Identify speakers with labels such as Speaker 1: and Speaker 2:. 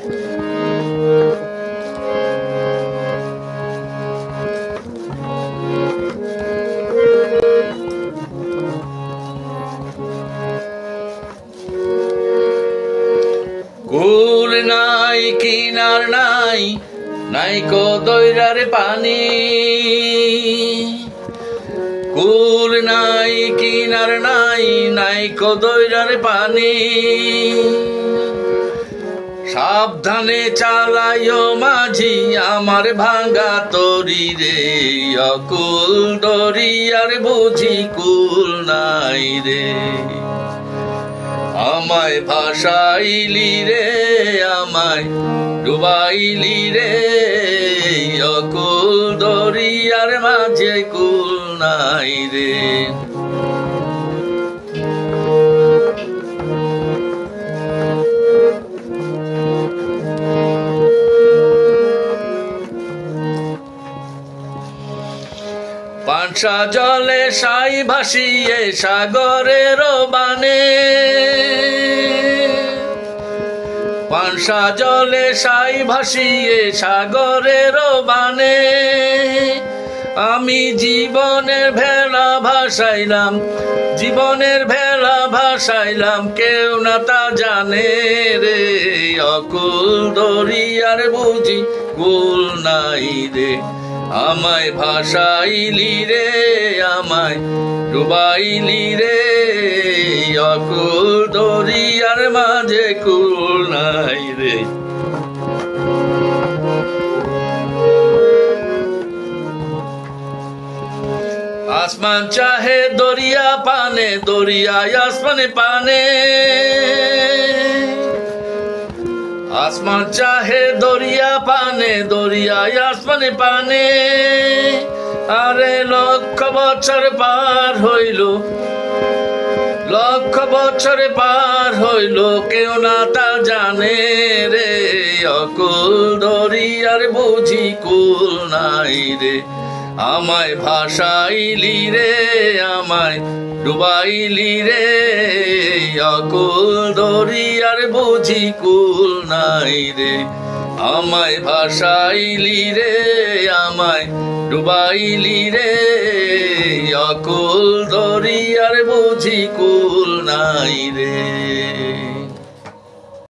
Speaker 1: কুল নাই কিনার নাই, নাই কো দৈরার পানি। কুল নাই কিনার নাই, নাই কো দৈরার পানি। সাবধানে চালাইও মাঝি আমার ভাঙ্গা তরি রে, অকুল দরিয়ার বুঝি কুল নাই রে। আমায় ভাসাইলি রে, আমায় ডুবাইলি রে, অকুল দরিয়ার মাঝে কুল নাই রে। পানসা জলে সাই ভাসিয়ে সাগরের বানে, পানসা জলে সাই ভাসিয়ে সাগরের বানে। আমি জীবনের ভেলা ভাসাইলাম, জীবনের ভেলা ভাসাইলাম, কেউ না তা জানে রে, অকুল দরিয়ার বুঝি কুল নাই রে। আমায় ভাসাইলি রে, আমায় ডুবাইলি রে, অকুল দরিয়ার মাঝে কুল নাই রে। আসমান চাহে দরিয়া পানে, দরিয়ায় আসমানে পানে। আসমান চাহে দরিয়া পানে, দরিয়ায় আসমানে পানে। আরে লক্ষ বছর পার হইল, লক্ষ বছর পার হইল, কেউ না তা জানে রে, অকুল দরিয়ার বুঝি কুল নাই রে। আমায় ভাসাইলি রে, আমায় ডুবাইলি রে, অকুল দরিয়ার বুঝি কুল নাই রে। আমায় ভাসাইলি রে, আমায় ডুবাইলি রে, অকুল দরিয়ার বুঝি কুল নাই রে।